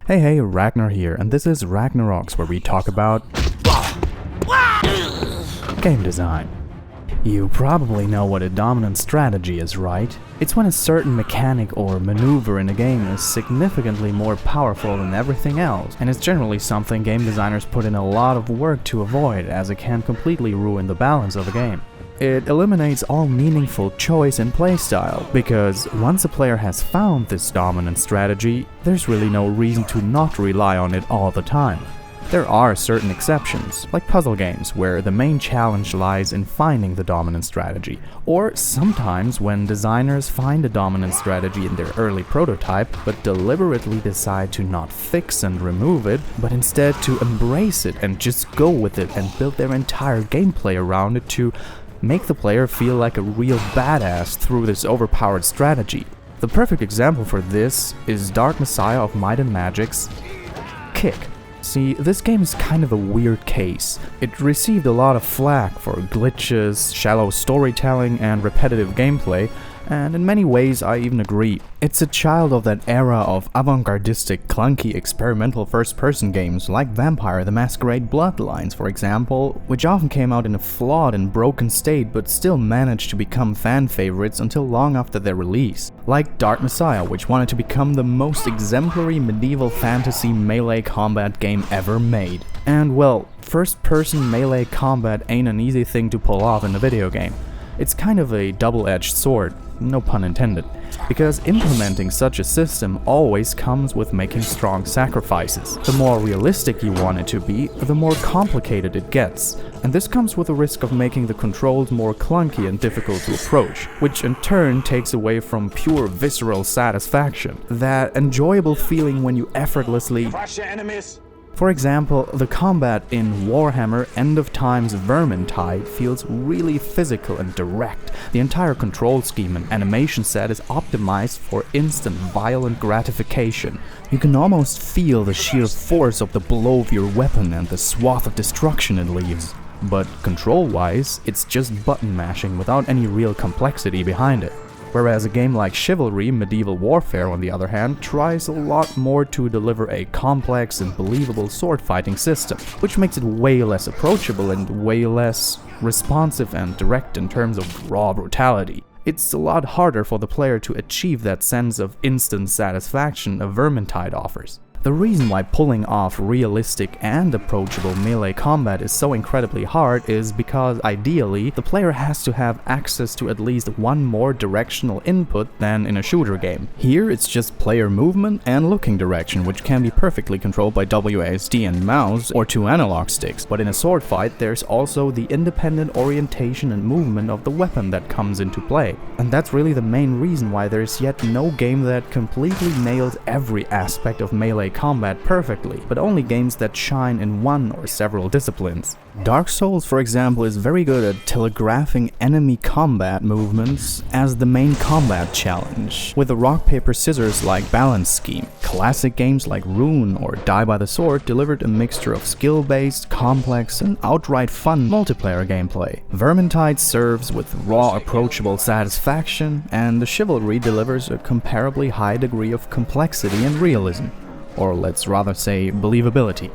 Hey, Ragnar here, and this is RagnarRoxx, where we talk about game design. You probably know what a dominant strategy is, right? It's when a certain mechanic or maneuver in a game is significantly more powerful than everything else, and it's generally something game designers put in a lot of work to avoid, as it can completely ruin the balance of a game. It eliminates all meaningful choice in playstyle, because once a player has found this dominant strategy, there's really no reason to not rely on it all the time. There are certain exceptions, like puzzle games, where the main challenge lies in finding the dominant strategy, or sometimes when designers find a dominant strategy in their early prototype, but deliberately decide to not fix and remove it, but instead to embrace it and just go with it and build their entire gameplay around it to make the player feel like a real badass through this overpowered strategy. The perfect example for this is Dark Messiah of Might and Magic's Kick. See, this game is kind of a weird case. It received a lot of flack for glitches, shallow storytelling, and repetitive gameplay, and in many ways I even agree. It's a child of that era of avant-gardistic, clunky, experimental first-person games like Vampire the Masquerade Bloodlines, for example, which often came out in a flawed and broken state but still managed to become fan favorites until long after their release. Like Dark Messiah, which wanted to become the most exemplary medieval fantasy melee combat game ever made. And well, first-person melee combat ain't an easy thing to pull off in a video game. It's kind of a double-edged sword, no pun intended, because implementing such a system always comes with making strong sacrifices. The more realistic you want it to be, the more complicated it gets, and this comes with the risk of making the controls more clunky and difficult to approach, which in turn takes away from pure visceral satisfaction, that enjoyable feeling when you effortlessly crush your enemies. For example, the combat in Warhammer End of Time's Vermintide feels really physical and direct. The entire control scheme and animation set is optimized for instant violent gratification. You can almost feel the sheer force of the blow of your weapon and the swath of destruction it leaves. But control-wise, it's just button mashing without any real complexity behind it. Whereas a game like Chivalry Medieval Warfare, on the other hand, tries a lot more to deliver a complex and believable sword fighting system, which makes it way less approachable and way less responsive and direct in terms of raw brutality. It's a lot harder for the player to achieve that sense of instant satisfaction a Vermintide offers. The reason why pulling off realistic and approachable melee combat is so incredibly hard is because, ideally, the player has to have access to at least one more directional input than in a shooter game. Here, it's just player movement and looking direction, which can be perfectly controlled by WASD and mouse or two analog sticks, but in a sword fight, there's also the independent orientation and movement of the weapon that comes into play. And that's really the main reason why there's yet no game that completely nails every aspect of melee combat perfectly, but only games that shine in one or several disciplines. Dark Souls, for example, is very good at telegraphing enemy combat movements as the main combat challenge, with a rock-paper-scissors-like balance scheme. Classic games like Rune or Die by the Sword delivered a mixture of skill-based, complex, and outright fun multiplayer gameplay. Vermintide serves with raw, approachable satisfaction, and the Chivalry delivers a comparably high degree of complexity and realism. Or let's rather say, believability.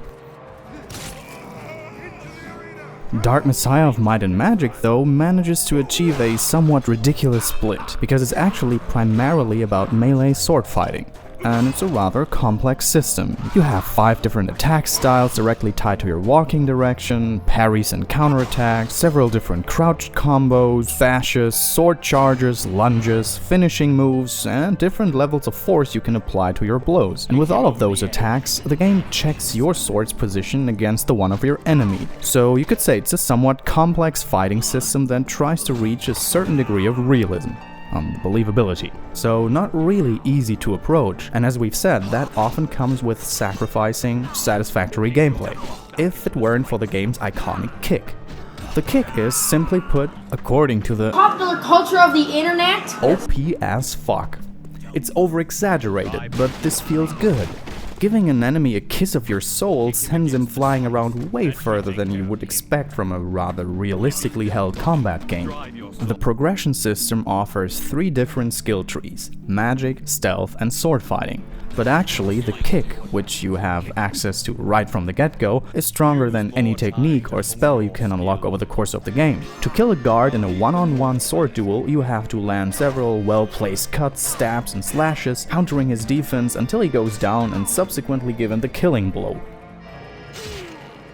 Dark Messiah of Might and Magic, though, manages to achieve a somewhat ridiculous split, because it's actually primarily about melee sword fighting. And it's a rather complex system. You have 5 different attack styles directly tied to your walking direction, parries and counterattacks, several different crouched combos, fascias, sword charges, lunges, finishing moves, and different levels of force you can apply to your blows. And with all of those attacks, the game checks your sword's position against the one of your enemy. So you could say it's a somewhat complex fighting system that tries to reach a certain degree of realism. Believability. So not really easy to approach, and as we've said, that often comes with sacrificing satisfactory gameplay, if it weren't for the game's iconic kick. The kick is, simply put, according to the popular culture of the internet, OP as fuck. It's over-exaggerated, but this feels good. Giving an enemy a kiss of your soul sends him flying around way further than you would expect from a rather realistically held combat game. The progression system offers 3 different skill trees: magic, stealth, and sword fighting. but actually the kick, which you have access to right from the get-go, is stronger than any technique or spell you can unlock over the course of the game. To kill a guard in a one-on-one sword duel, you have to land several well-placed cuts, stabs and slashes, countering his defense until he goes down and subsequently give him the killing blow.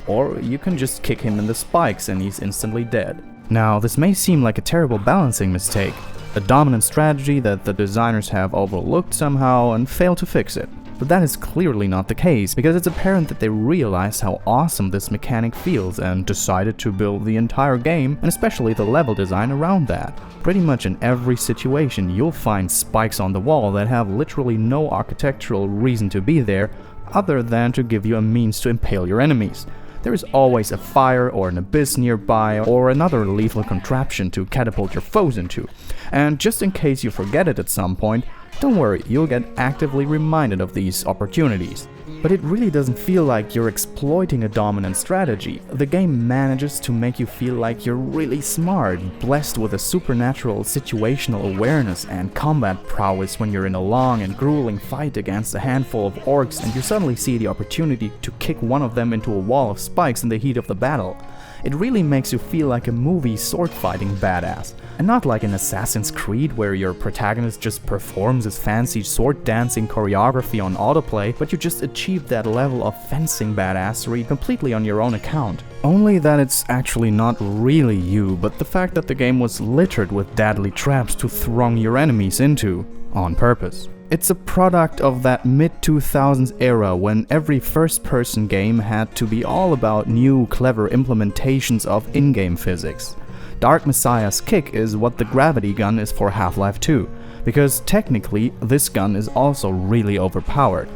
Or you can just kick him in the spikes and he's instantly dead. Now, this may seem like a terrible balancing mistake, a dominant strategy that the designers have overlooked somehow and failed to fix it. But that is clearly not the case, because it's apparent that they realized how awesome this mechanic feels and decided to build the entire game, and especially the level design around that. Pretty much in every situation you'll find spikes on the wall that have literally no architectural reason to be there, other than to give you a means to impale your enemies. There is always a fire or an abyss nearby, or another lethal contraption to catapult your foes into. And just in case you forget it at some point, don't worry, you'll get actively reminded of these opportunities. But it really doesn't feel like you're exploiting a dominant strategy. The game manages to make you feel like you're really smart, blessed with a supernatural situational awareness and combat prowess when you're in a long and grueling fight against a handful of orcs and you suddenly see the opportunity to kick one of them into a wall of spikes in the heat of the battle. It really makes you feel like a movie sword-fighting badass, and not like an Assassin's Creed where your protagonist just performs his fancy sword-dancing choreography on autoplay, but you just achieve that level of fencing badassery completely on your own account. Only that it's actually not really you, but the fact that the game was littered with deadly traps to throng your enemies into, on purpose. It's a product of that mid-2000s era when every first-person game had to be all about new, clever implementations of in-game physics. Dark Messiah's kick is what the gravity gun is for Half-Life 2, because technically this gun is also really overpowered.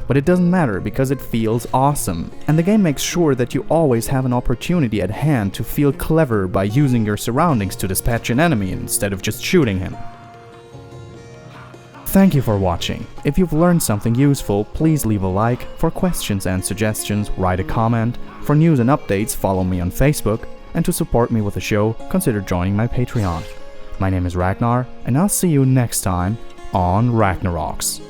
But it doesn't matter because it feels awesome, and the game makes sure that you always have an opportunity at hand to feel clever by using your surroundings to dispatch an enemy instead of just shooting him. Thank you for watching. If you've learned something useful, please leave a like. For questions and suggestions, write a comment. For news and updates, follow me on Facebook. And to support me with the show, consider joining my Patreon. My name is Ragnar, and I'll see you next time on RagnarRoxx.